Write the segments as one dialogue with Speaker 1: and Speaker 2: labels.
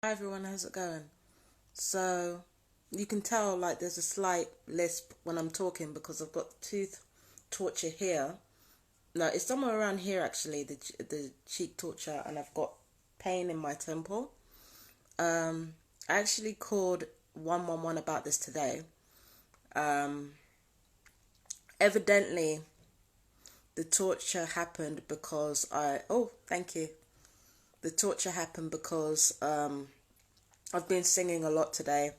Speaker 1: Hi everyone, how's it going? So you can tell like there's a slight lisp when I'm talking because I've got tooth torture here. No, it's somewhere around here actually, the cheek torture, and I've got pain in my temple. I actually called 111 about this today. Um, Evidently the torture happened because thank you. The torture happened because I've been singing a lot today,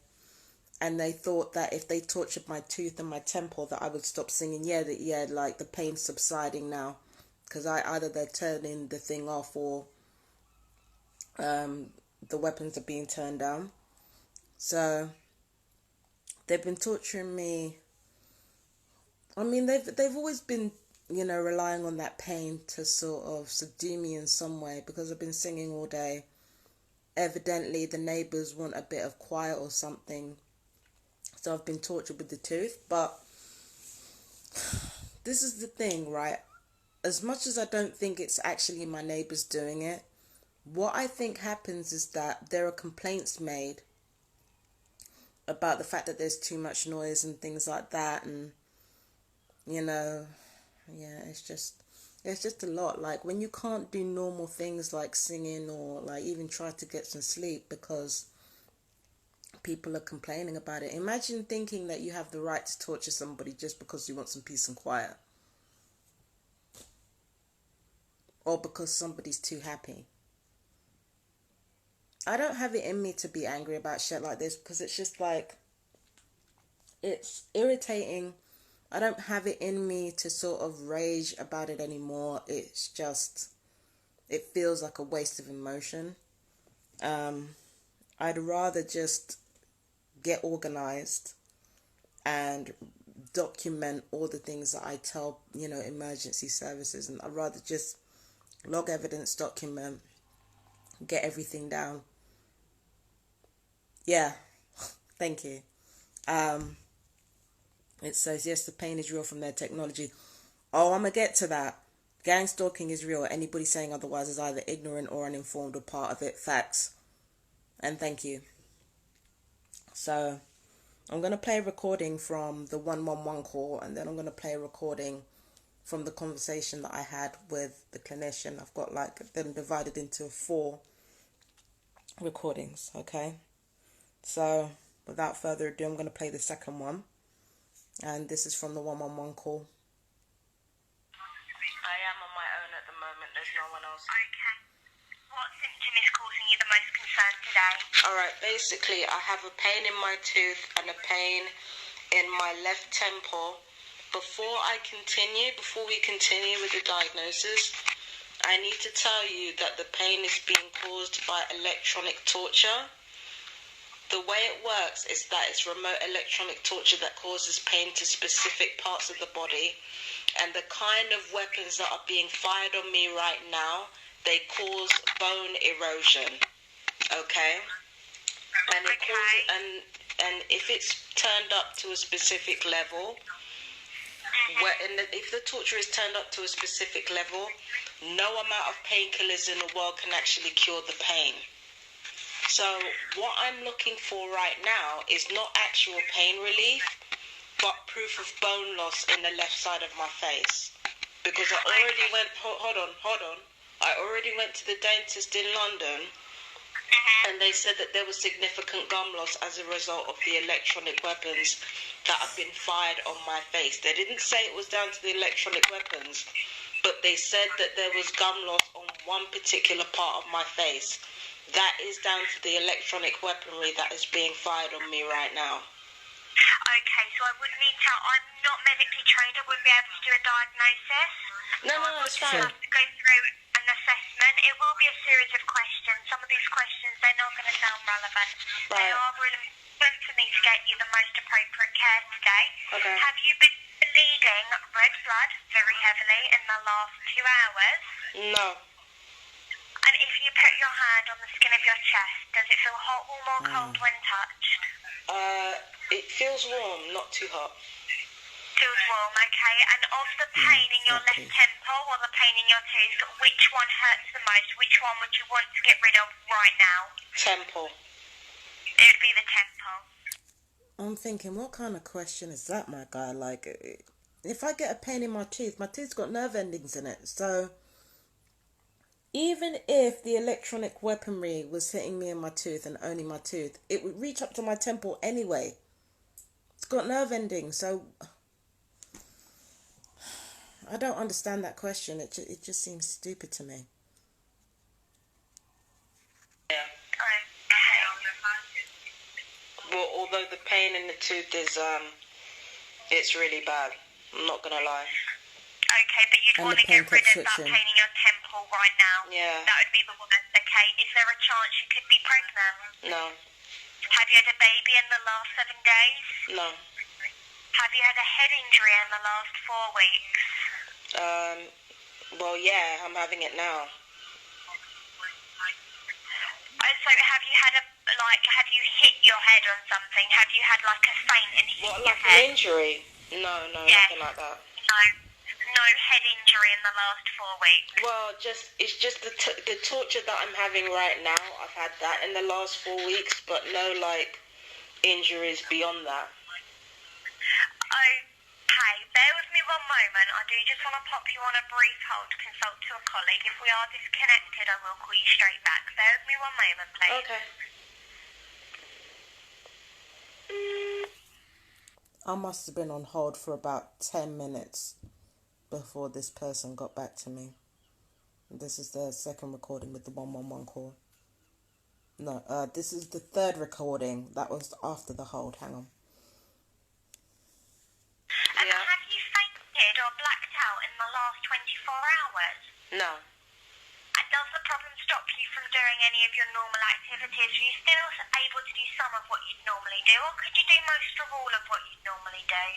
Speaker 1: and they thought that if they tortured my tooth and my temple that I would stop singing. Like the pain's subsiding now, because either they're turning the thing off or the weapons are being turned down. So they've been torturing me. I mean, they've always been, relying on that pain to sort of subdue me in some way because I've been singing all day. Evidently the neighbours want a bit of quiet or something, so I've been tortured with the tooth. But this is the thing, right? As much as I don't think it's actually my neighbours doing it, what I think happens is that there are complaints made about the fact that there's too much noise and things like that, and you know, yeah, it's just a lot. Like when you can't do normal things like singing or like even try to get some sleep because people are complaining about it. Imagine thinking that you have the right to torture somebody just because you want some peace and quiet, or because somebody's too happy. I don't have it in me to be angry about shit like this because it's just like, it's irritating. I don't have it in me to sort of rage about it anymore. It's just, it feels like a waste of emotion. I'd rather just get organized and document all the things that I tell, emergency services. And I'd rather just log evidence, document, get everything down. Yeah, thank you. Um, it says, yes, the pain is real from their technology. Oh, I'm going to get to that. Gang stalking is real. Anybody saying otherwise is either ignorant or uninformed or part of it. Facts. And thank you. So, I'm going to play a recording from the 111 call, and then I'm going to play a recording from the conversation that I had with the clinician. I've got like them divided into 4 recordings, okay? So, without further ado, I'm going to play the second one. And this is from the 111 call. I am on my own at the moment. There's no one else.
Speaker 2: Okay. What symptom is causing you the most concern today?
Speaker 1: Alright, basically I have a pain in my tooth and a pain in my left temple. Before we continue with the diagnosis, I need to tell you that the pain is being caused by electronic torture. The way it works is that it's remote electronic torture that causes pain to specific parts of the body. And the kind of weapons that are being fired on me right now, they cause bone erosion. Okay? And it causes, and if it's turned up to a specific level, if the torture is turned up to a specific level, no amount of painkillers in the world can actually cure the pain. So what I'm looking for right now is not actual pain relief, but proof of bone loss in the left side of my face. Because I already went, hold on. I already went to the dentist in London, and they said that there was significant gum loss as a result of the electronic weapons that have been fired on my face. They didn't say it was down to the electronic weapons, but they said that there was gum loss on one particular part of my face. That is down to the electronic weaponry that is being fired on me right now.
Speaker 2: Okay, so I would need to, I'm not medically trained, I wouldn't be able to do a diagnosis.
Speaker 1: No, it's fine.
Speaker 2: I have to go through an assessment. It will be a series of questions. Some of these questions, they're not going to sound relevant.
Speaker 1: Right.
Speaker 2: They are relevant for me to get you the most appropriate care today.
Speaker 1: Okay.
Speaker 2: Have you been bleeding red blood very heavily in the last 2 hours?
Speaker 1: No.
Speaker 2: And if you put your hand on the skin of your chest, does it feel hot, warm or cold when touched?
Speaker 1: It feels warm, not too hot.
Speaker 2: Feels warm, okay. And of the pain in your left temple or the pain in your tooth, which one hurts the most? Which one would you want to get rid of right now?
Speaker 1: Temple.
Speaker 2: It would be the temple.
Speaker 3: I'm thinking, what kind of question is that, my guy? Like, if I get a pain in my tooth's got nerve endings in it. So, even if the electronic weaponry was hitting me in my tooth and only my tooth, it would reach up to my temple anyway. It's got nerve endings, so I don't understand that question. It just seems stupid to me.
Speaker 1: Yeah. Well, although the pain in the tooth is, it's really bad. I'm not gonna lie.
Speaker 2: Okay, but you'd want to get rid of that pain in your temple right now.
Speaker 1: Yeah.
Speaker 2: That would be the worst, okay? Is there a chance you could be pregnant?
Speaker 1: No.
Speaker 2: Have you had a baby in the last 7 days?
Speaker 1: No.
Speaker 2: Have you had a head injury in the last 4 weeks?
Speaker 1: Well, yeah, I'm having it now.
Speaker 2: So have you had have you hit your head on something? Have you had like a faint and hit your head?
Speaker 1: An injury? No, nothing like that.
Speaker 2: No head injury in the last 4 weeks?
Speaker 1: Well, it's just the torture that I'm having right now. I've had that in the last 4 weeks, but no, like, injuries beyond that.
Speaker 2: Okay, bear with me one moment. I do just want to pop you on a brief hold to consult to a colleague. If we are disconnected, I will call you straight back. Bear with me one moment, please.
Speaker 1: Okay.
Speaker 3: I must have been on hold for about 10 minutes before this person got back to me. This is the second recording with the 111 call. No, this is the third recording. That was after the hold. Hang on.
Speaker 2: Yeah. Have you fainted or blacked out in the last 24 hours?
Speaker 1: No.
Speaker 2: And does the problem stop you from doing any of your normal activities? Are you still able to do some of what you'd normally do, or could you do most of all of what you'd normally do?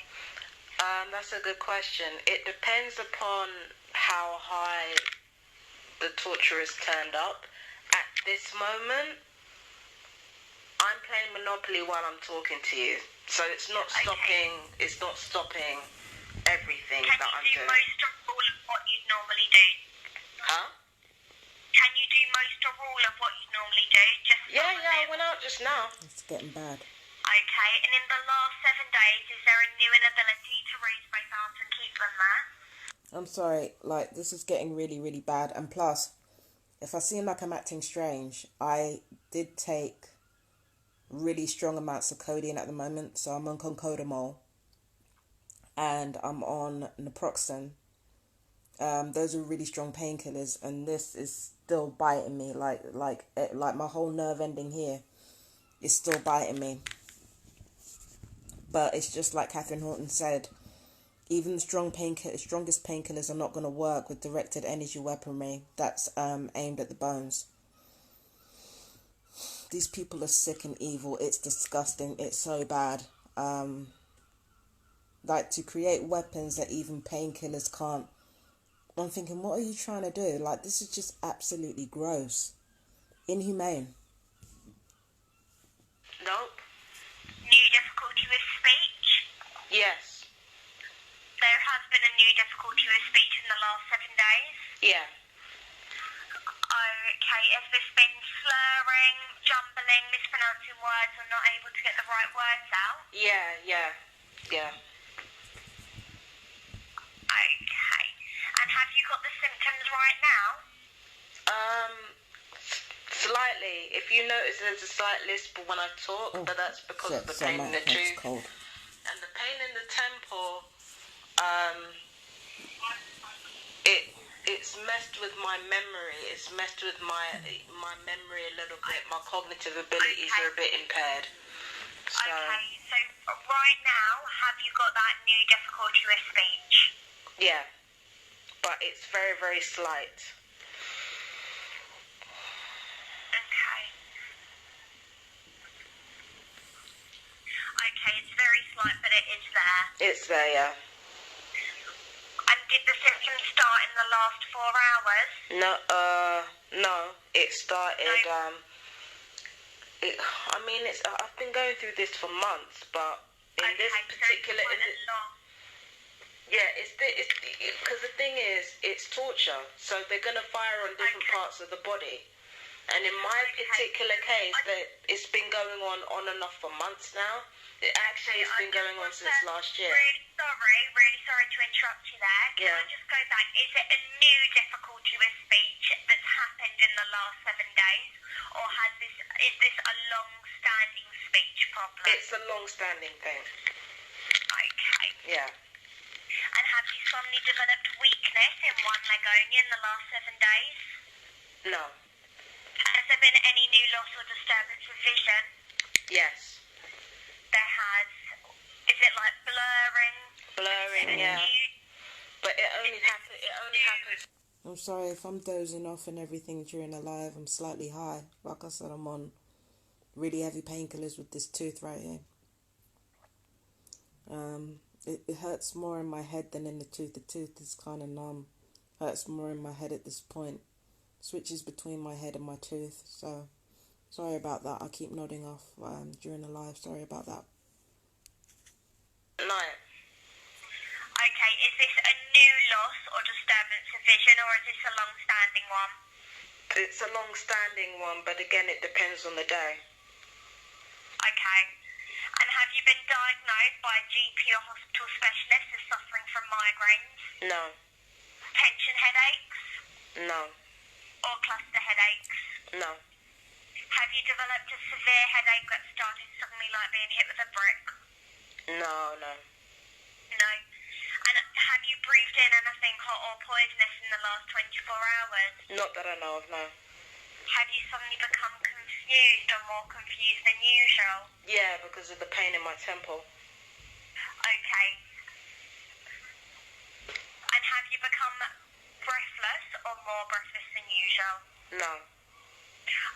Speaker 1: That's a good question. It depends upon how high the torture is turned up. At this moment, I'm playing Monopoly while I'm talking to you. So it's not stopping, It's not stopping everything that I'm doing.
Speaker 2: Can you do most of all of what you'd normally do?
Speaker 1: Huh?
Speaker 2: Can you do most or all of what you normally do?
Speaker 1: Yeah, I went out just now.
Speaker 3: It's getting bad.
Speaker 2: Okay, and in the last 7 days, is there a new inability to raise both arms and keep them there?
Speaker 3: I'm sorry, like, this is getting really, really bad. And plus, if I seem like I'm acting strange, I did take really strong amounts of codeine at the moment. So I'm on Co-Codamol and I'm on naproxen. Those are really strong painkillers, and this is still biting me. Like my whole nerve ending here is still biting me. But it's just like Catherine Horton said, even the strongest painkillers are not going to work with directed energy weaponry that's aimed at the bones. These people are sick and evil. It's disgusting. It's so bad. Like, to create weapons that even painkillers can't. I'm thinking, what are you trying to do? Like, this is just absolutely gross. Inhumane.
Speaker 1: Nope.
Speaker 2: New difficulty with speech?
Speaker 1: Yes.
Speaker 2: There has been a new difficulty with speech in the last 7 days?
Speaker 1: Yeah.
Speaker 2: Okay, has this been slurring, jumbling, mispronouncing words, or not able to get the right words out?
Speaker 1: Yeah.
Speaker 2: Okay. And have you got the symptoms right now?
Speaker 1: Slightly. If you notice, there's a slight lisp when I talk, but that's because of the pain in the tooth.
Speaker 3: Cold.
Speaker 1: And the pain in the temple, it's messed with my memory. It's messed with my memory a little bit. My cognitive abilities are a bit impaired. So.
Speaker 2: Okay, so right now, have you got that new difficulty with speech?
Speaker 1: Yeah, but it's very, very slight.
Speaker 2: Okay, it's very slight, but it is there.
Speaker 1: It's there, yeah.
Speaker 2: And did the symptoms start in the last 4 hours?
Speaker 1: No. It started, I've been going through this for months, but in this particular... Yeah, because the thing is, it's torture. So they're going to fire on different parts of the body. And in my particular case, it's been going on and off for months now. It actually has been going on since last year.
Speaker 2: Really sorry to interrupt you there. Can I just go back? Is it a new difficulty with speech that's happened in the last 7 days? Or is this a long-standing speech problem?
Speaker 1: It's a long-standing thing.
Speaker 2: Okay.
Speaker 1: Yeah.
Speaker 2: And have you suddenly developed weakness in one leg only in the last 7 days?
Speaker 1: No.
Speaker 2: Has there been any new loss or disturbance of vision?
Speaker 1: Yes.
Speaker 2: There has. Is it like blurring?
Speaker 1: Blurring, yeah. But it only happens.
Speaker 3: I'm sorry if I'm dozing off and everything during a live. I'm slightly high. Like I said, I'm on really heavy painkillers with this tooth right here. It hurts more in my head than in the tooth. The tooth is kind of numb. Hurts more in my head at this point. Switches between my head and my tooth. So, sorry about that. I keep nodding off during the live. Sorry about that.
Speaker 1: No.
Speaker 2: Okay, is this a new loss or disturbance of vision, or is this a long-standing one?
Speaker 1: It's a long-standing one, but again, it depends on the day.
Speaker 2: Okay. And have you been diagnosed by a GP or hospital specialist as suffering from migraines?
Speaker 1: No.
Speaker 2: Tension headaches?
Speaker 1: No.
Speaker 2: Or cluster headaches?
Speaker 1: No.
Speaker 2: Have you developed a severe headache that started suddenly like being hit with a brick?
Speaker 1: No.
Speaker 2: No. And have you breathed in anything hot or poisonous in the last 24 hours?
Speaker 1: Not that I know of, no.
Speaker 2: Have you suddenly become confused or more confused than usual?
Speaker 1: Yeah, because of the pain in my temple.
Speaker 2: Okay. And have you become breathless or more breathless than usual?
Speaker 1: No.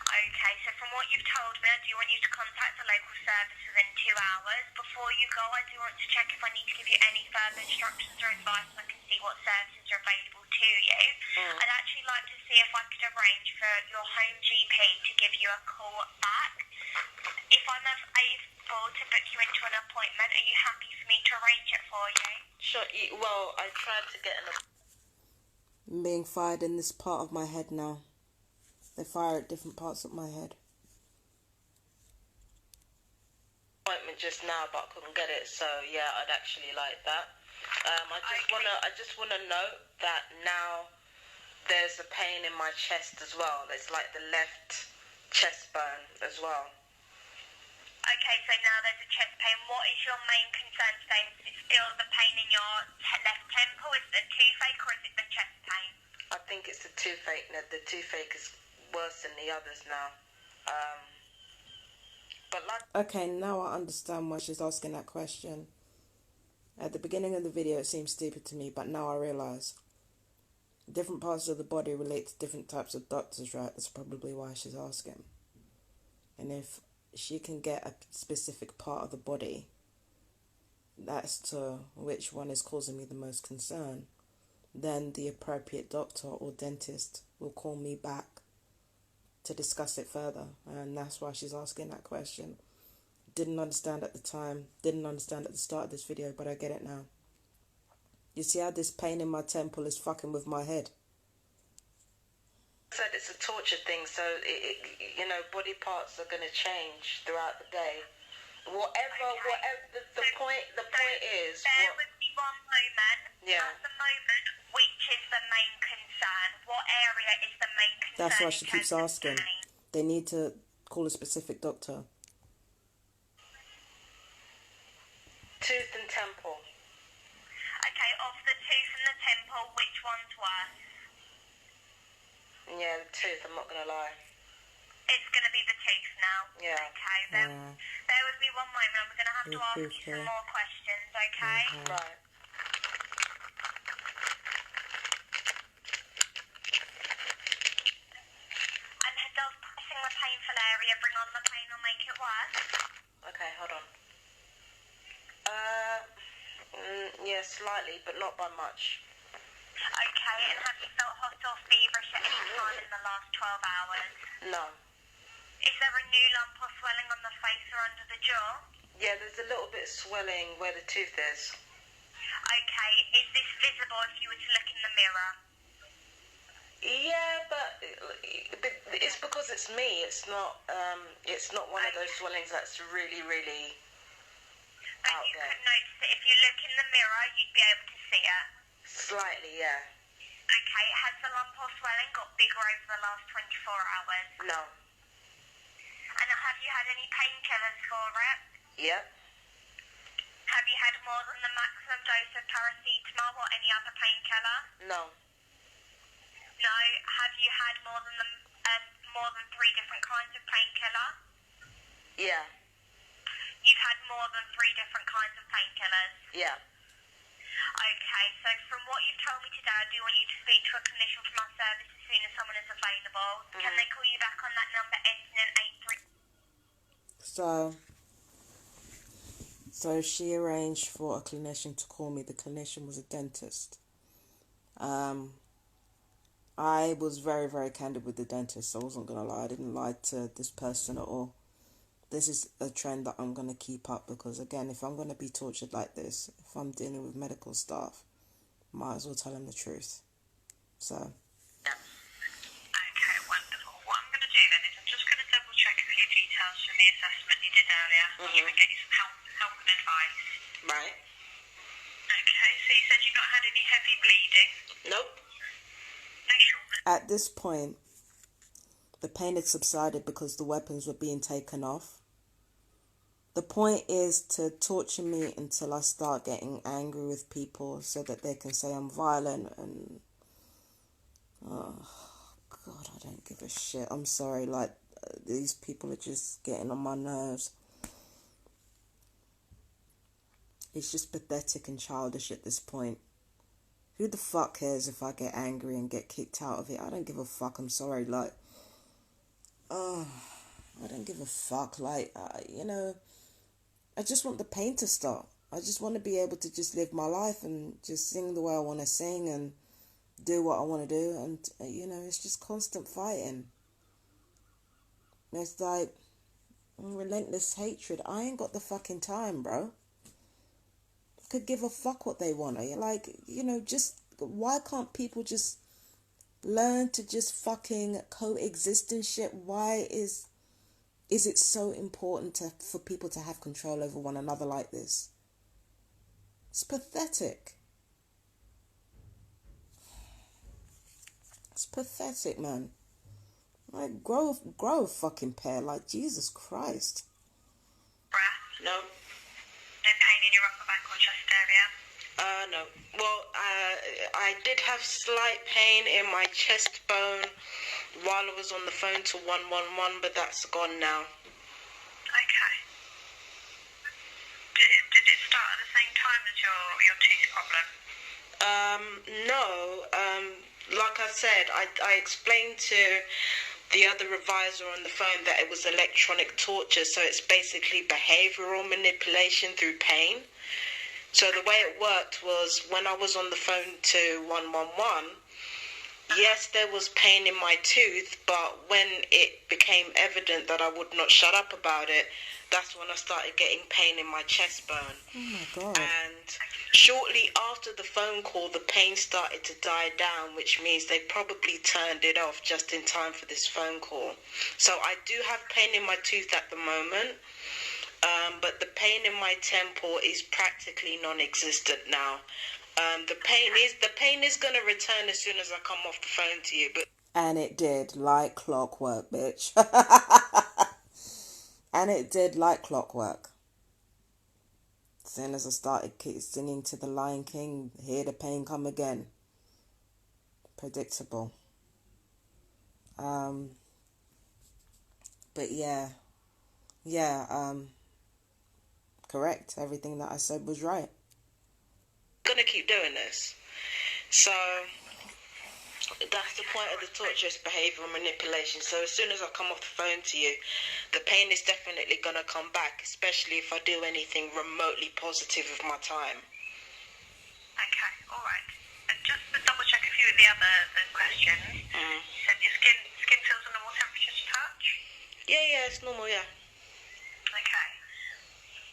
Speaker 2: Okay, so from what you've told me, I do want you to contact the local service within 2 hours. Before you go, I do want to check if I need to give you any further instructions or advice, and I can see what services are available to you. I'd actually like to see if I could arrange for your home GP to give you a call back. If I'm able to book you into an appointment, are you happy for me to arrange it for you?
Speaker 1: Sure. Well, I tried to get an
Speaker 3: I'm being fired in this part of my head now. They fire at different parts of my head.
Speaker 1: appointment just now, but I couldn't get it. So yeah, I'd actually like that. I just wanna note that now there's a pain in my chest as well. It's like the left chest bone as well.
Speaker 2: Okay, so now there's a chest pain. What is your main concern today? Is it still the pain in your left temple? Is it a toothache or is it the chest pain?
Speaker 1: I think it's the toothache. The toothache is worse than the others now.
Speaker 3: Okay, now I understand why she's asking that question. At the beginning of the video, it seemed stupid to me, but now I realise different parts of the body relate to different types of doctors, right? That's probably why she's asking. And if she can get a specific part of the body as to which one is causing me the most concern, then the appropriate doctor or dentist will call me back to discuss it further. And that's why she's asking that question. Didn't understand at the time, didn't understand at the start of this video, but I get it now. You see how this pain in my temple is fucking with my head?
Speaker 1: I said it's a torture thing, so body parts are going to change throughout the day. Whatever the point is.
Speaker 2: Bear with me one moment.
Speaker 1: Yeah.
Speaker 2: At the moment, which is the main concern? What area is the main concern?
Speaker 3: That's why she keeps asking. They need to call a specific doctor.
Speaker 1: Tooth and temple.
Speaker 2: Okay, of the tooth and the temple, which one's worse?
Speaker 1: Yeah, the tooth, I'm not going to lie.
Speaker 2: It's going to be the tooth now.
Speaker 1: Yeah.
Speaker 2: Okay, bear with me one moment. I'm going to have to ask you some more questions, okay?
Speaker 1: Right.
Speaker 2: And does pressing the painful area bring on the pain or make it worse?
Speaker 1: Okay, hold on. Yeah, slightly, but not by much.
Speaker 2: Okay, and have you felt hot or feverish at any time in the last 12 hours?
Speaker 1: No.
Speaker 2: Is there a new lump or swelling on the face or under the jaw?
Speaker 1: Yeah, there's a little bit of swelling where the tooth is.
Speaker 2: Okay, is this visible if you were to look in the mirror?
Speaker 1: Yeah, but it's because it's me. It's not one of those swellings that's really, really
Speaker 2: But
Speaker 1: out
Speaker 2: you
Speaker 1: there.
Speaker 2: could notice that if you look in the mirror, you'd be able to see it.
Speaker 1: Slightly, yeah.
Speaker 2: Okay, has the lump or swelling got bigger over the last 24 hours?
Speaker 1: No.
Speaker 2: And have you had any painkillers for it?
Speaker 1: Yep.
Speaker 2: Have you had more than the maximum dose of paracetamol or any other painkiller?
Speaker 1: No.
Speaker 2: No. Have you had more than 3 different kinds of painkiller?
Speaker 1: Yeah.
Speaker 2: You've had more than 3 different kinds of painkillers?
Speaker 1: Yeah.
Speaker 2: Okay, so from what you've told me today, I do want you to speak to a clinician from our service as soon as someone is available. Can they call you back on that number ending in 83?
Speaker 3: So she arranged for a clinician to call me. The clinician was a dentist. I was very, very candid with the dentist. I wasn't going to lie. I didn't lie to this person at all. This is a trend that I'm going to keep up because, again, if I'm going to be tortured like this, if I'm dealing with medical staff, might as well tell them the truth. So.
Speaker 2: Okay, wonderful. What I'm going to do then is I'm just going to double check a few details from the assessment you did earlier and get you some help and advice.
Speaker 1: Right.
Speaker 2: Okay, so you said you've not had any heavy bleeding?
Speaker 1: Nope.
Speaker 2: No shortness?
Speaker 3: At this point, the pain had subsided because the weapons were being taken off. The point is to torture me until I start getting angry with people so that they can say I'm violent and... Oh, God, I don't give a shit. I'm sorry, like, these people are just getting on my nerves. It's just pathetic and childish at this point. Who the fuck cares if I get angry and get kicked out of it? I don't give a fuck, I'm sorry, like... I don't give a fuck, like, you know... I just want the pain to stop. I just want to be able to just live my life and just sing the way I want to sing and do what I want to do. And, you know, it's just constant fighting. It's like relentless hatred. I ain't got the fucking time, bro. I could give a fuck what they want. Like, you know, just, why can't people just learn to just fucking coexist and shit? Why is it so important for people to have control over one another like this? It's pathetic. It's pathetic, man. Like, grow a fucking pair. Like, Jesus Christ.
Speaker 2: Breath?
Speaker 1: No.
Speaker 2: No pain in your upper back or chest area?
Speaker 1: No. Well, I did have slight pain in my chest bone while I was on the phone to 111, but that's gone now.
Speaker 2: Okay. Did it start at the same time as your tooth problem?
Speaker 1: No. Like I said, I explained to the other revisor on the phone that it was electronic torture, so it's basically behavioral manipulation through pain. So the way it worked was when I was on the phone to 111, yes, there was pain in my tooth, but when it became evident that I would not shut up about it, that's when I started getting pain in my chest bone.
Speaker 3: Oh my God.
Speaker 1: And shortly after the phone call, the pain started to die down, which means they probably turned it off just in time for this phone call. So I do have pain in my tooth at the moment, but the pain in my temple is practically non-existent now. The pain is going to return as soon as I come off the phone to you. But
Speaker 3: And it did, like clockwork, bitch. And it did like clockwork. As soon as I started singing to the Lion King, hear the pain come again. Predictable. But yeah, correct. Everything that I said was right.
Speaker 1: I'm going to keep doing this. So that's the point of the torturous behavioural manipulation. So as soon as I come off the phone to you, the pain is definitely going to come back, especially if I do anything remotely positive with my time.
Speaker 2: Okay, all right. And just to double check a few of the other questions, you said your skin feels a normal temperature to touch?
Speaker 1: Yeah, it's normal, yeah.
Speaker 2: Okay.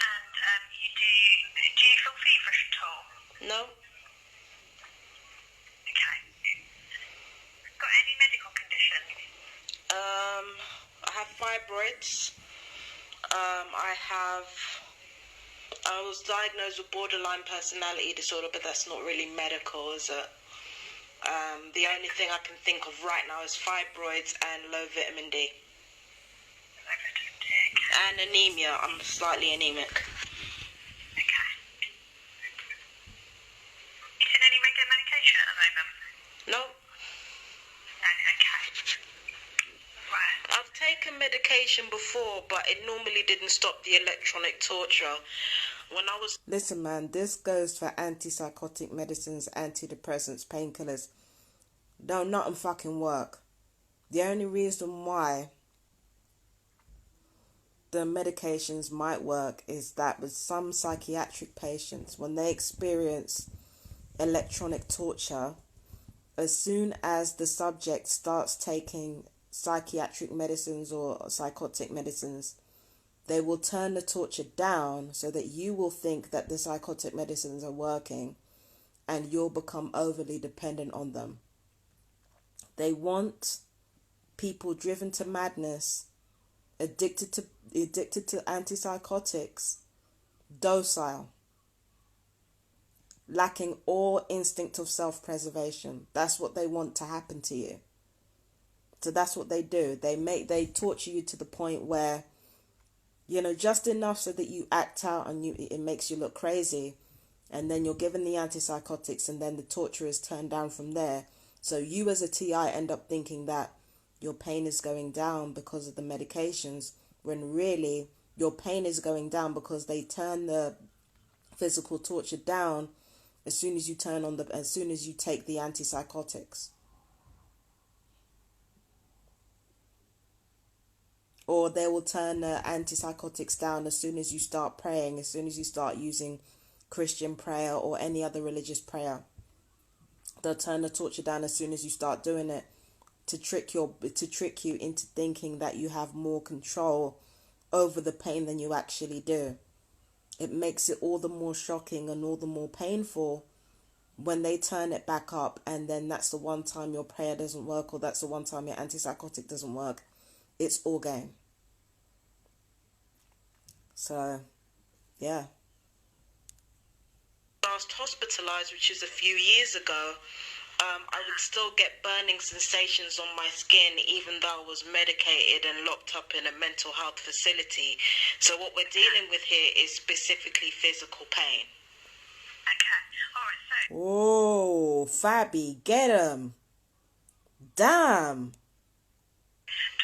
Speaker 2: And do you feel feverish at all?
Speaker 1: No.
Speaker 2: Okay. Got any medical conditions?
Speaker 1: I have fibroids. I was diagnosed with borderline personality disorder, but that's not really medical, is it? The only thing I can think of right now is fibroids and low vitamin D.
Speaker 2: Low vitamin D.
Speaker 1: And anemia. I'm slightly anemic.
Speaker 2: Okay. You taking any regular medication at the moment?
Speaker 1: No.
Speaker 2: No, okay. Right.
Speaker 1: I've taken medication before, but it normally didn't stop the electronic torture. When I was...
Speaker 3: Listen, man, this goes for antipsychotic medicines, antidepressants, painkillers. No, nothing fucking work. The only reason why the medications might work is that with some psychiatric patients, when they experience electronic torture, as soon as the subject starts taking psychiatric medicines or psychotic medicines, they will turn the torture down so that you will think that the psychotic medicines are working and you'll become overly dependent on them. They want people driven to madness, addicted to antipsychotics, docile, lacking all instinct of self-preservation. That's what they want to happen to you. So that's what they do. They torture you to the point where, you know, just enough so that you act out and it makes you look crazy, and then you're given the antipsychotics, and then the torture is turned down from there. So you as a TI end up thinking that your pain is going down because of the medications, when really your pain is going down because they turn the physical torture down as soon as you take the antipsychotics. Or they will turn the antipsychotics down as soon as you start praying, as soon as you start using Christian prayer or any other religious prayer. They'll turn the torture down as soon as you start doing it to trick you into thinking that you have more control over the pain than you actually do. It makes it all the more shocking and all the more painful when they turn it back up, and then that's the one time your prayer doesn't work, or that's the one time your antipsychotic doesn't work. It's all game. So, yeah.
Speaker 1: Last hospitalized, which is a few years ago, I would still get burning sensations on my skin even though I was medicated and locked up in a mental health facility. So what we're dealing with here is specifically physical pain.
Speaker 2: Okay. All right, so...
Speaker 3: Oh, Fabi, get him. Damn.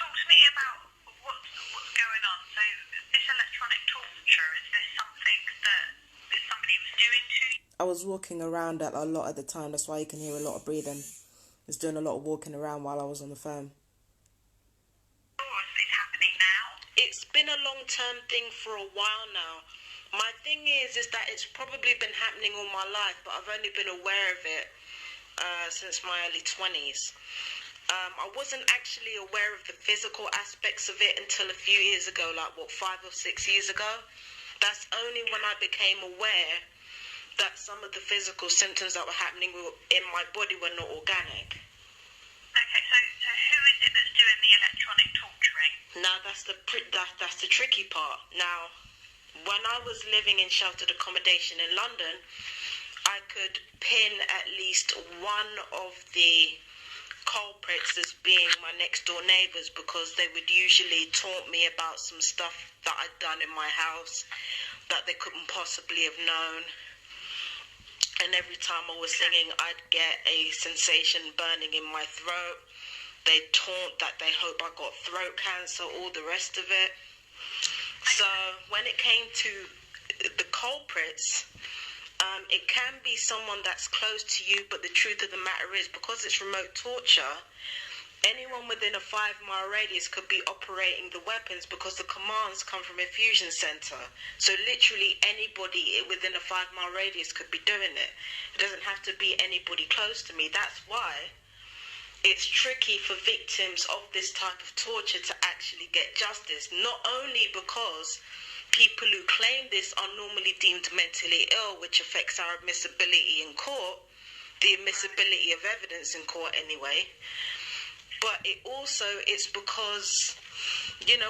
Speaker 2: Talk to me about what's going on. So this electronic torture, is this something that somebody was doing to you?
Speaker 3: I was walking around a lot at the time. That's why you can hear a lot of breathing. I was doing a lot of walking around while I was on the phone.
Speaker 2: It's happening now?
Speaker 1: It's been a long-term thing for a while now. My thing is that it's probably been happening all my life, but I've only been aware of it since my early 20s. I wasn't actually aware of the physical aspects of it until a few years ago, 5 or 6 years ago. That's only when I became aware that some of the physical symptoms that were happening in my body were not organic.
Speaker 2: Okay, so who is it that's doing the electronic torturing?
Speaker 1: Now that's the tricky part. Now, when I was living in sheltered accommodation in London, I could pin at least one of the culprits as being my next door neighbours, because they would usually taunt me about some stuff that I'd done in my house that they couldn't possibly have known. And every time I was singing, I'd get a sensation burning in my throat. They'd taunt that they hope I got throat cancer, all the rest of it. So when it came to the culprits, it can be someone that's close to you, but the truth of the matter is, because it's remote torture, anyone within a 5-mile radius could be operating the weapons, because the commands come from a fusion center. So literally anybody within a 5-mile radius could be doing it. It doesn't have to be anybody close to me. That's why it's tricky for victims of this type of torture to actually get justice. Not only because people who claim this are normally deemed mentally ill, which affects our admissibility in court, the admissibility of evidence in court anyway. But it's because,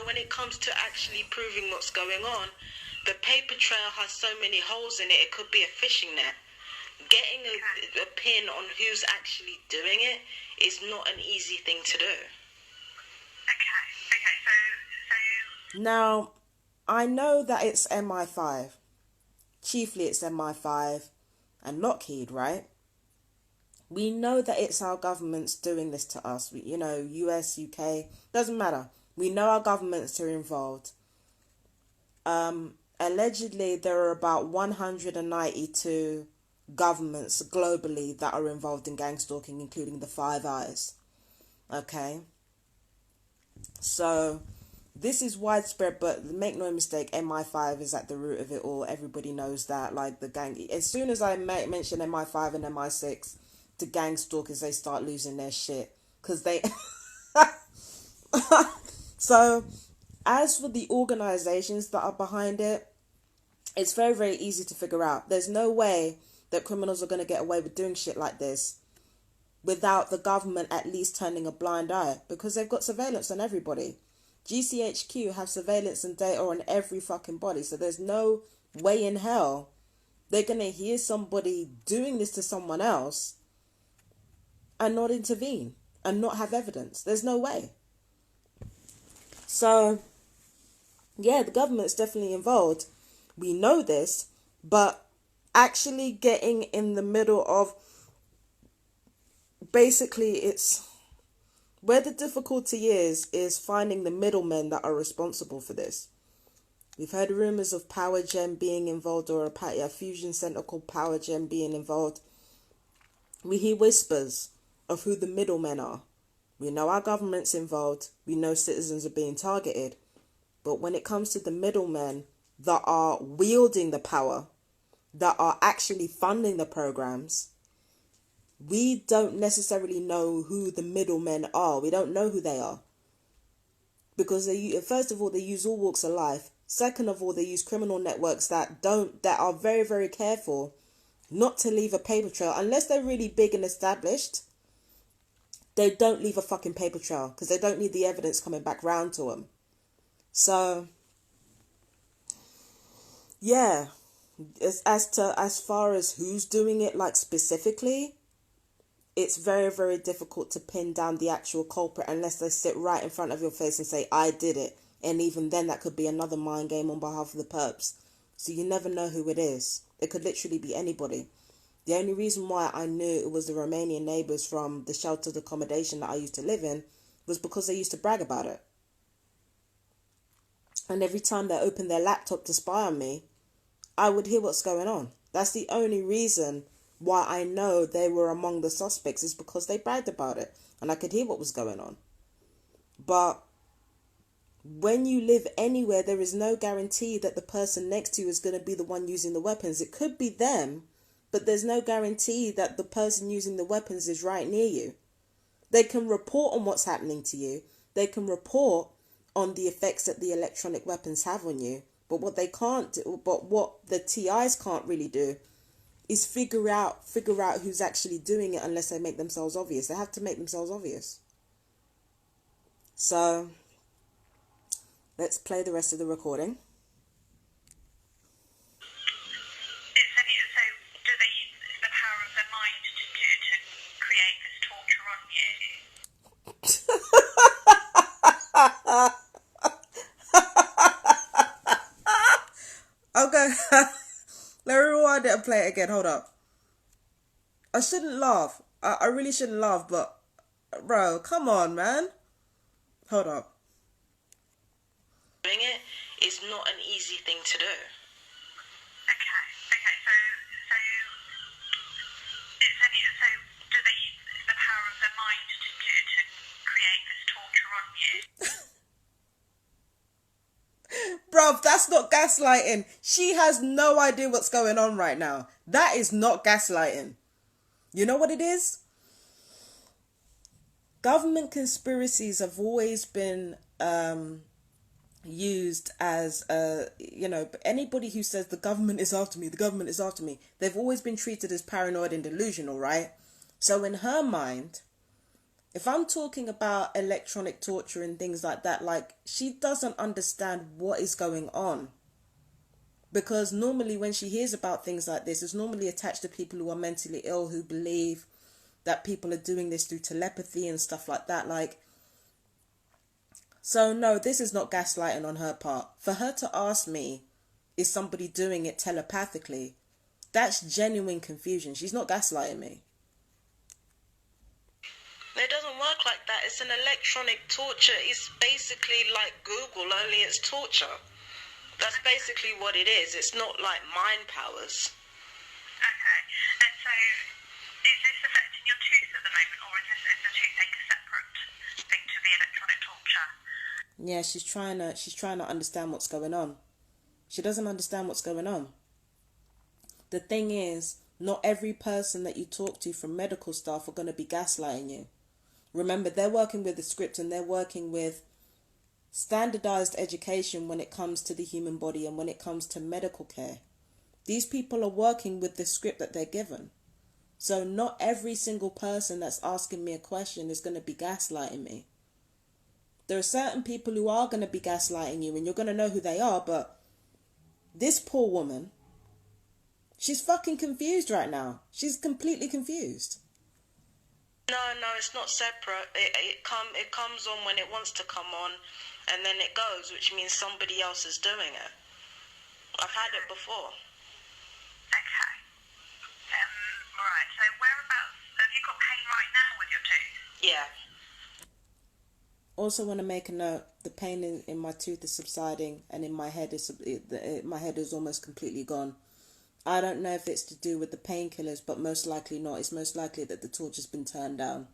Speaker 1: when it comes to actually proving what's going on, the paper trail has so many holes in it, it could be a fishing net. Getting a pin on who's actually doing it is not an easy thing to do.
Speaker 2: Okay, so...
Speaker 3: Now, I know that it's MI5. Chiefly it's MI5 and Lockheed, right? We know that it's our governments doing this to us. US, UK, doesn't matter. We know our governments are involved. Allegedly, there are about 192 governments globally that are involved in gang stalking, including the Five Eyes. Okay? So, this is widespread, but make no mistake, MI5 is at the root of it all. Everybody knows that. Like, the gang... As soon as I mention MI5 and MI6... the gang stalkers, they start losing their shit because they so as for the organizations that are behind it, it's very, very easy to figure out. There's no way that criminals are going to get away with doing shit like this without the government at least turning a blind eye, because they've got surveillance on everybody. GCHQ have surveillance and data on every fucking body, so there's no way in hell they're going to hear somebody doing this to someone else and not intervene and not have evidence. There's no way. So, yeah, the government's definitely involved. We know this, but actually getting in the middle of... Basically, it's... Where the difficulty is finding the middlemen that are responsible for this. We've heard rumours of Power Gen being involved, or a fusion centre called Power Gen being involved. We hear whispers of who the middlemen are. We know our government's involved. We know citizens are being targeted. But when it comes to the middlemen that are wielding the power, that are actually funding the programs, we don't necessarily know who the middlemen are. We don't know who they are. Because first of all, they use all walks of life. Second of all, they use criminal networks that are very, very careful not to leave a paper trail. Unless they're really big and established, they don't leave a fucking paper trail because they don't need the evidence coming back round to them. So, yeah, as far as who's doing it, like specifically, it's very, very difficult to pin down the actual culprit unless they sit right in front of your face and say, I did it. And even then, that could be another mind game on behalf of the perps. So you never know who it is. It could literally be anybody. The only reason why I knew it was the Romanian neighbours from the sheltered accommodation that I used to live in was because they used to brag about it. And every time they opened their laptop to spy on me, I would hear what's going on. That's the only reason why I know they were among the suspects, is because they bragged about it. And I could hear what was going on. But when you live anywhere, there is no guarantee that the person next to you is going to be the one using the weapons. It could be them, but there's no guarantee that the person using the weapons is right near you. They can report on what's happening to you. They can report on the effects that the electronic weapons have on you. But what they can't do, but what the TIs can't really do, is figure out who's actually doing it unless they make themselves obvious. They have to make themselves obvious. So, let's play the rest of the recording. Okay, let me rewind it and play it again. Hold up. I shouldn't laugh. I really shouldn't laugh, but bro, come on, man. Hold up.
Speaker 1: Doing it is not an easy thing to do.
Speaker 2: Okay, so do they use the power of their mind to create this torture on you?
Speaker 3: Bruv, that's not gaslighting. She has no idea what's going on right now. That is not gaslighting. You know what it is? Government conspiracies have always been used as anybody who says the government is after me, the government is after me, they've always been treated as paranoid and delusional, right? So in her mind, if I'm talking about electronic torture and things like that, like, she doesn't understand what is going on. Because normally when she hears about things like this, it's normally attached to people who are mentally ill, who believe that people are doing this through telepathy and stuff like that. Like, so no, this is not gaslighting on her part. For her to ask me, is somebody doing it telepathically? That's genuine confusion. She's not gaslighting me.
Speaker 1: It doesn't work like that. It's an electronic torture. It's basically like Google, only it's torture. That's basically what it is. It's not like mind powers.
Speaker 2: Okay. And so, is this affecting your tooth at the moment, or is the toothache a separate thing to the electronic torture?
Speaker 3: Yeah, she's trying to understand what's going on. She doesn't understand what's going on. The thing is, not every person that you talk to from medical staff are going to be gaslighting you. Remember, they're working with the script, and they're working with standardized education when it comes to the human body and when it comes to medical care. These people are working with the script that they're given. So not every single person that's asking me a question is going to be gaslighting me. There are certain people who are going to be gaslighting you, and you're going to know who they are, but this poor woman, she's fucking confused right now. She's completely confused.
Speaker 1: No, it's not separate. It comes on when it wants to come on, and then it goes, which means somebody else is doing it. I've had it before.
Speaker 2: Okay. Right, so whereabouts, have you got pain right now with your tooth?
Speaker 1: Yeah.
Speaker 3: Also want to make a note, the pain in my tooth is subsiding, and in my head my head is almost completely gone. I don't know if it's to do with the painkillers, but most likely not. It's most likely that the torture's been turned down.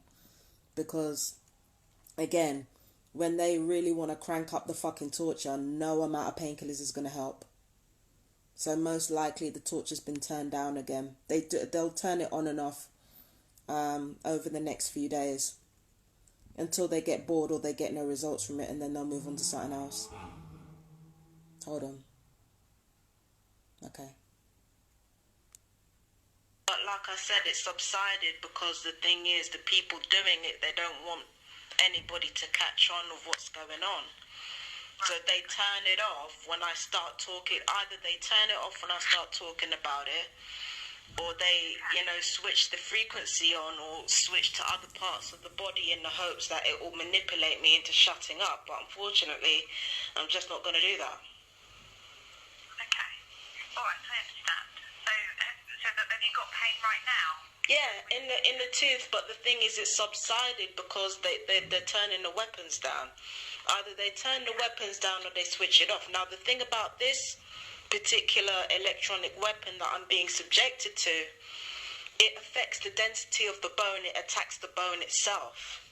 Speaker 3: Because, again, when they really want to crank up the fucking torture, no amount of painkillers is going to help. So most likely the torture's been turned down again. They'll turn it on and off over the next few days, until they get bored or they get no results from it, and then they'll move on to something else. Hold on. Okay.
Speaker 1: But like I said, it subsided because the thing is, the people doing it, they don't want anybody to catch on of what's going on. So they turn it off when I start talking. Either they turn it off when I start talking about it, or they, switch the frequency on or switch to other parts of the body in the hopes that it will manipulate me into shutting up. But unfortunately, I'm just not going to do that.
Speaker 2: Okay. All right, I understand. So have you got pain right now?
Speaker 1: Yeah, in the tooth, but the thing is, it subsided because they're turning the weapons down. Either they turn the weapons down or they switch it off. Now, the thing about this particular electronic weapon that I'm being subjected to, it affects the density of the bone. It attacks the bone itself,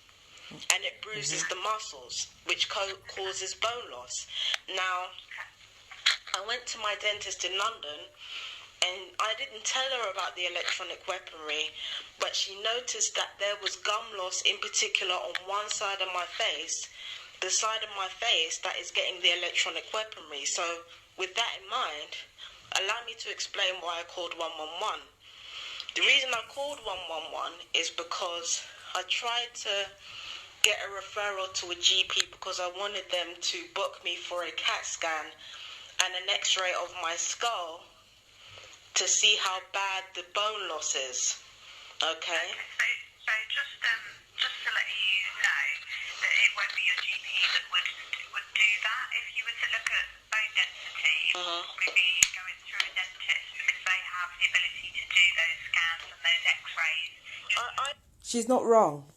Speaker 1: and it bruises the muscles, which causes bone loss. Now, I went to my dentist in London, and I didn't tell her about the electronic weaponry, but she noticed that there was gum loss, in particular on one side of my face, the side of my face that is getting the electronic weaponry. So with that in mind, allow me to explain why I called 111. The reason I called 111 is because I tried to get a referral to a GP because I wanted them to book me for a CAT scan and an x-ray of my skull to see how bad the bone loss is. Okay?
Speaker 2: So just to let you know that it won't be your GP that would do that. If you were to look at bone density, it would probably be going through a dentist because they have the ability to do those scans and those x-rays.
Speaker 3: She's not wrong.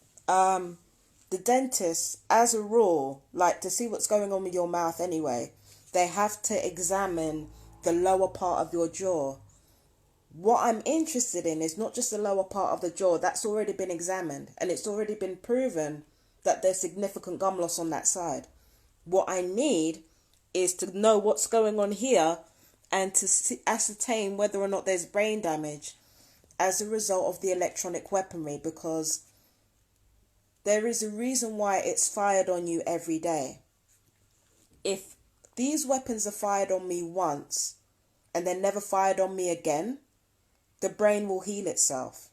Speaker 3: The dentists, as a rule, like to see what's going on with your mouth anyway, they have to examine the lower part of your jaw. What I'm interested in is not just the lower part of the jaw. That's already been examined, and it's already been proven that there's significant gum loss on that side. What I need is to know what's going on here and to ascertain whether or not there's brain damage as a result of the electronic weaponry, because there is a reason why it's fired on you every day. If these weapons are fired on me once and then never fired on me again, the brain will heal itself.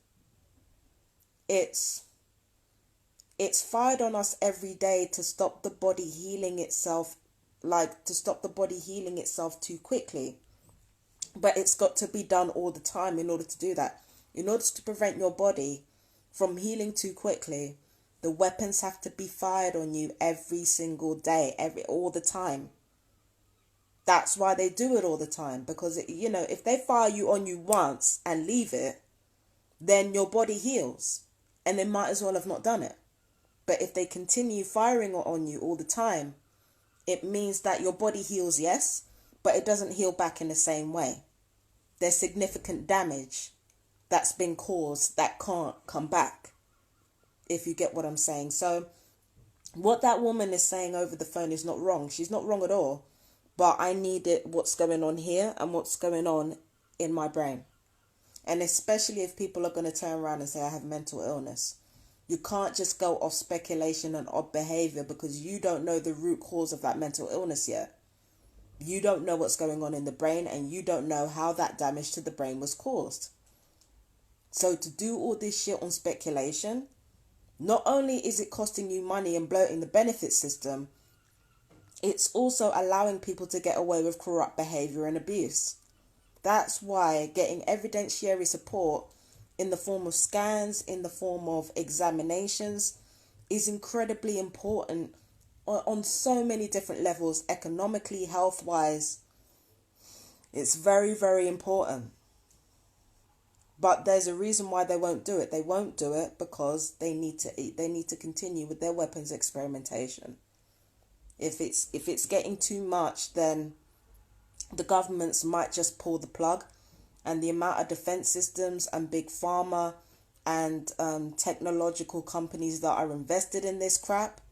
Speaker 3: It's fired on us every day to stop the body healing itself, too quickly. But it's got to be done all the time in order to do that. In order to prevent your body from healing too quickly, the weapons have to be fired on you every single day, all the time. That's why they do it all the time, because if they fire on you once and leave it, then your body heals, and they might as well have not done it. But if they continue firing on you all the time, it means that your body heals, yes, but it doesn't heal back in the same way. There's significant damage that's been caused that can't come back, if you get what I'm saying. So what that woman is saying over the phone is not wrong. She's not wrong at all. But I need what's going on here and what's going on in my brain. And especially if people are going to turn around and say I have mental illness. You can't just go off speculation and odd behavior because you don't know the root cause of that mental illness yet. You don't know what's going on in the brain, and you don't know how that damage to the brain was caused. So to do all this shit on speculation, not only is it costing you money and bloating the benefit system, it's also allowing people to get away with corrupt behavior and abuse. That's why getting evidentiary support in the form of scans, in the form of examinations, is incredibly important on so many different levels, economically, health-wise. It's very, very important. But there's a reason why they won't do it. They won't do it because they need to eat. They need to continue with their weapons experimentation. If it's getting too much, then the governments might just pull the plug, and the amount of defense systems and big pharma and technological companies that are invested in this crap,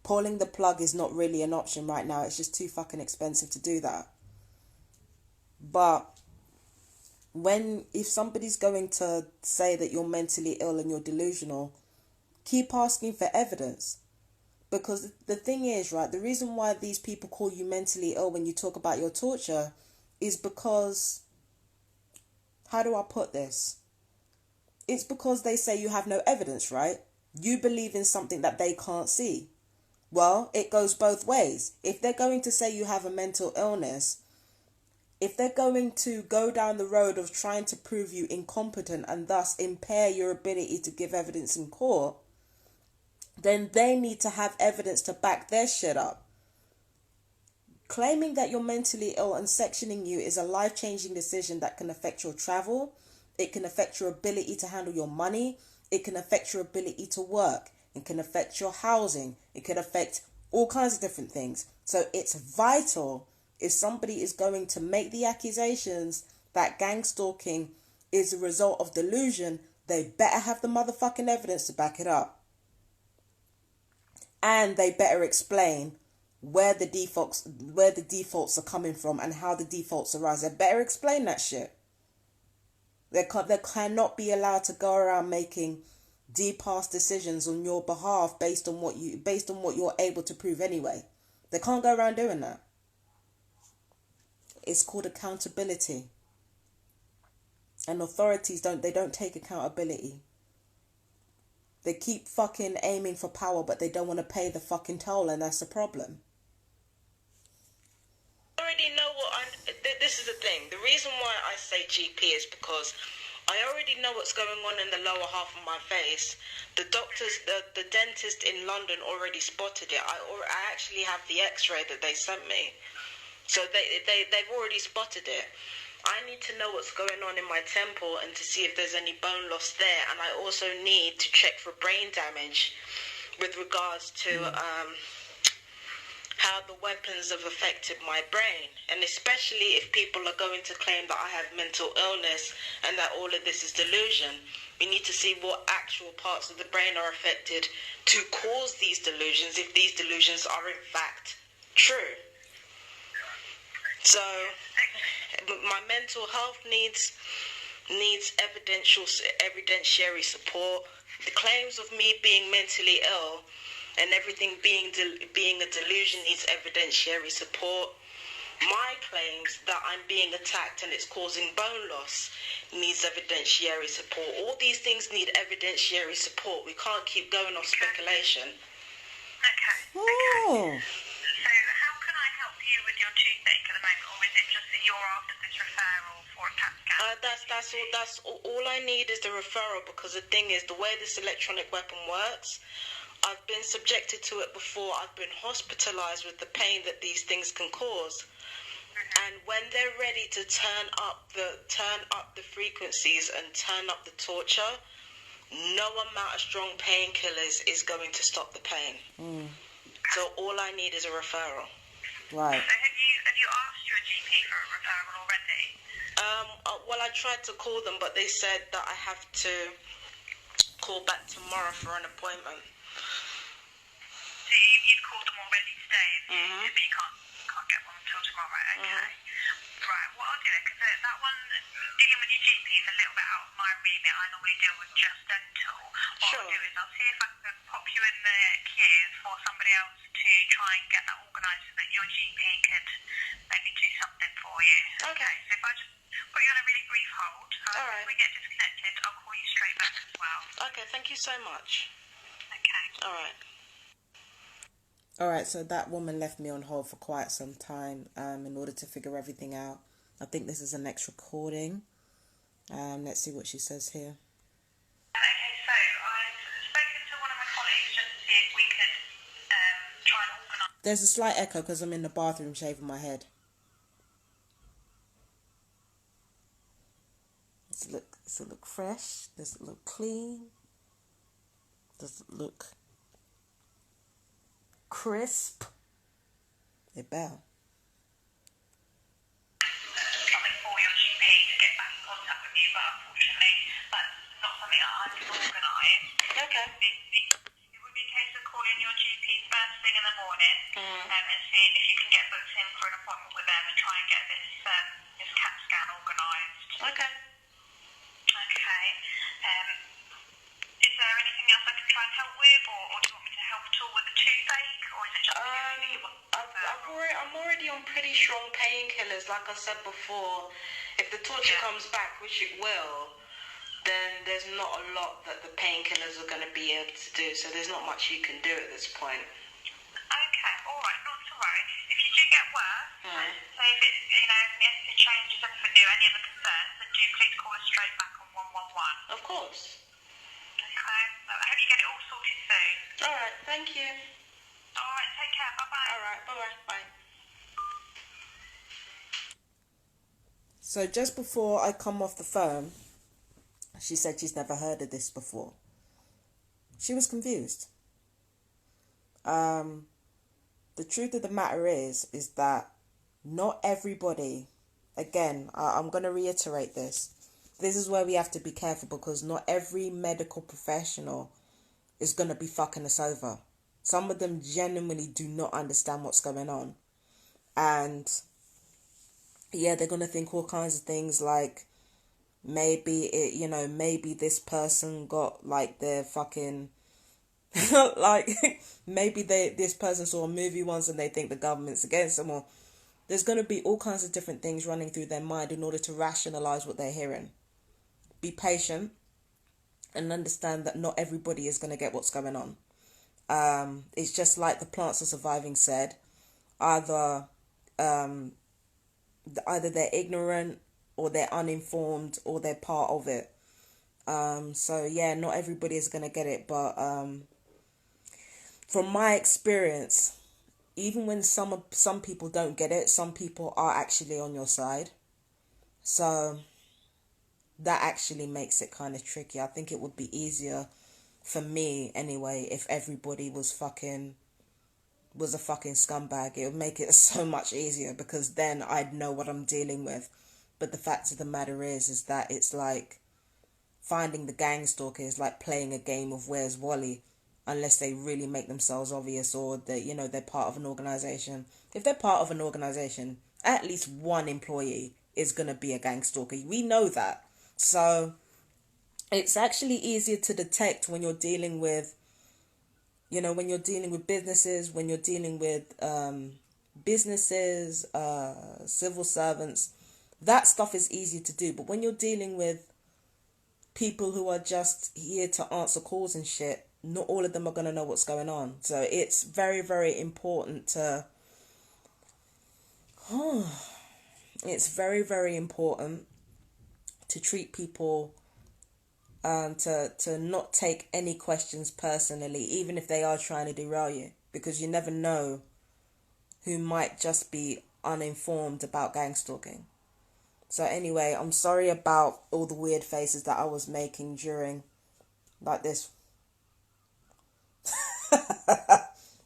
Speaker 3: pulling the plug is not really an option right now. It's just too fucking expensive to do that. But if somebody's going to say that you're mentally ill and you're delusional, keep asking for evidence. Because the thing is, right, the reason why these people call you mentally ill when you talk about your torture is because, how do I put this? It's because they say you have no evidence, right? You believe in something that they can't see. Well, it goes both ways. If they're going to say you have a mental illness, if they're going to go down the road of trying to prove you incompetent and thus impair your ability to give evidence in court, then they need to have evidence to back their shit up. Claiming that you're mentally ill and sectioning you is a life-changing decision that can affect your travel. It can affect your ability to handle your money. It can affect your ability to work. It can affect your housing. It can affect all kinds of different things. So it's vital, if somebody is going to make the accusations that gang stalking is a result of delusion, they better have the motherfucking evidence to back it up. And they better explain where the defaults are coming from and how the defaults arise. They better explain that shit. They cannot be allowed to go around making deep-ass decisions on your behalf based on what you're able to prove anyway. They can't go around doing that. It's called accountability. And authorities don't take accountability. They keep fucking aiming for power, but they don't want to pay the fucking toll, and that's the problem.
Speaker 1: I already know this is the thing. The reason why I say GP is because I already know what's going on in the lower half of my face. The doctors, the dentist in London already spotted it. I actually have the x-ray that they sent me. So they've already spotted it. I need to know what's going on in my temple and to see if there's any bone loss there. And I also need to check for brain damage with regards to how the weapons have affected my brain. And especially if people are going to claim that I have mental illness and that all of this is delusion, we need to see what actual parts of the brain are affected to cause these delusions, if these delusions are in fact true. So my mental health needs evidentiary support. The claims of me being mentally ill and everything being a delusion needs evidentiary support. My claims that I'm being attacked and it's causing bone loss needs evidentiary support. All these things need evidentiary support. We can't keep going off speculation.
Speaker 2: Okay.
Speaker 3: Oh.
Speaker 2: So how can I help you with your toothache at the moment, or is it just that you're after this referral for a CAT scan?
Speaker 1: That's all I need is the referral, because the thing is, the way this electronic weapon works, I've been subjected to it before. I've been hospitalized with the pain that these things can cause. And when they're ready to turn up the frequencies and turn up the torture, no amount of strong painkillers is going to stop the pain. So all I need is a referral.
Speaker 3: Right.
Speaker 2: So have you asked your GP for a referral already?
Speaker 1: Well, I tried to call them, but they said that I have to call back tomorrow for an appointment.
Speaker 2: So you've called them already today, but you can't get one until tomorrow. Okay. Right. What I'll do, because that one dealing with your GP is a little bit out of my remit. I normally deal with just dental. What I'll do is I'll see if I can pop you in the queue for somebody else to try and get that organised so that your GP could maybe do something for you.
Speaker 1: Okay.
Speaker 2: So if I just put you on a really brief hold,
Speaker 1: All right.
Speaker 2: if we get disconnected, I'll call you straight back as well.
Speaker 1: Okay, thank you so much.
Speaker 2: Okay.
Speaker 1: All right.
Speaker 3: Alright, so that woman left me on hold for quite some time in order to figure everything out. I think this is the next recording. Let's see what she says here.
Speaker 2: Okay, so I've spoken to one of my colleagues just to see if we could try and organise.
Speaker 3: There's a slight echo because I'm in the bathroom shaving my head. Does it look fresh? Does it look clean? Does it look crisp? It better.
Speaker 2: Something for your GP to get back in contact with you, but unfortunately that's not something I can organise.
Speaker 1: Okay.
Speaker 2: It would be a case of calling your GP first thing in the morning and seeing if you can get booked in for an appointment with them and try and get this CAT scan organised.
Speaker 1: Okay.
Speaker 2: Okay. Is there anything else I can try and help with, or do you want me to help at all with the toothache, or is it just
Speaker 1: I'm already on pretty strong painkillers. Like I said before, if the torture comes back, which it will, then there's not a lot that the painkillers are going to be able to do. So there's not much you can do at this point.
Speaker 2: Okay, all right, not to worry. If you do get worse, say if it, if anything changes, anything new, any other concerns, then do please call us straight back on 111.
Speaker 1: Of course.
Speaker 2: Okay, I hope you get it all sorted soon.
Speaker 1: All right, thank you.
Speaker 2: All right, take care, bye-bye.
Speaker 1: All right, bye-bye, bye.
Speaker 3: So just before I come off the phone, she said she's never heard of this before. She was confused. The truth of the matter is that not everybody, again, I'm going to reiterate this. This is where we have to be careful, because not every medical professional is going to be fucking us over. Some of them genuinely do not understand what's going on. And yeah, they're going to think all kinds of things like maybe this person got like their fucking like maybe this person saw a movie once and they think the government's against them, or there's going to be all kinds of different things running through their mind in order to rationalize what they're hearing. Be patient and understand that not everybody is going to get what's going on. It's just like the Plants Are Surviving said, either they're ignorant or they're uninformed or they're part of it. So yeah, not everybody is going to get it, but from my experience, even when some people don't get it, some people are actually on your side. So that actually makes it kind of tricky. I think it would be easier for me anyway if everybody was a fucking scumbag. It would make it so much easier, because then I'd know what I'm dealing with. But the fact of the matter is that it's like finding the gang stalker is like playing a game of Where's Wally, unless they really make themselves obvious, or they're part of an organization. If they're part of an organization, at least one employee is going to be a gang stalker. We know that. So it's actually easier to detect when you're dealing with, when you're dealing with businesses, when you're dealing with businesses, civil servants, that stuff is easy to do. But when you're dealing with people who are just here to answer calls and shit, not all of them are going to know what's going on. So it's very, very important to... it's very, very important to treat people, to not take any questions personally, even if they are trying to derail you, because you never know who might just be uninformed about gang stalking. So anyway, I'm sorry about all the weird faces that I was making during, like this.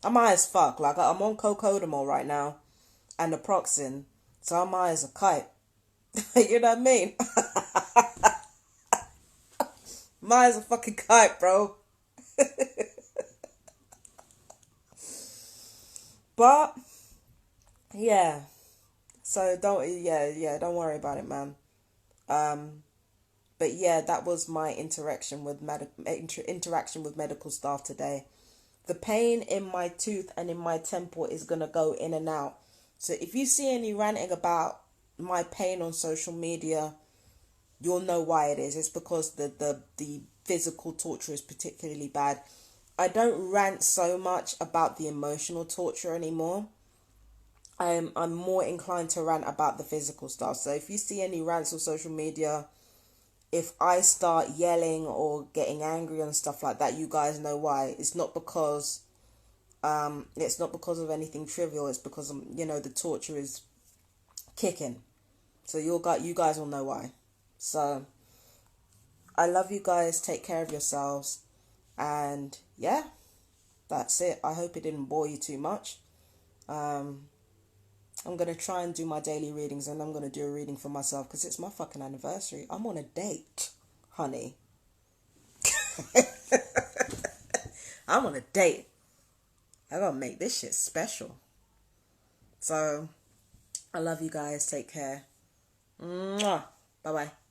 Speaker 3: I'm high as fuck. Like, I'm on Co-Codamol right now and naproxen, so I'm high as a kite. You know what I mean? I'm high as a fucking kite, bro. But yeah, so don't worry about it, man. But yeah, that was my interaction with medical staff today. The pain in my tooth and in my temple is gonna go in and out. So if you see any ranting about my pain on social media, you'll know why it is. It's because the physical torture is particularly bad. I don't rant so much about the emotional torture anymore. I'm more inclined to rant about the physical stuff. So if you see any rants on social media, if I start yelling or getting angry and stuff like that, you guys know why. It's not because of anything trivial. It's because the torture is kicking. So you guys will know why. So I love you guys. Take care of yourselves. And yeah, that's it. I hope it didn't bore you too much. I'm going to try and do my daily readings, and I'm going to do a reading for myself because it's my fucking anniversary. I'm on a date, honey. I'm on a date. I got to make this shit special. So, I love you guys. Take care. Mwah. Bye-bye.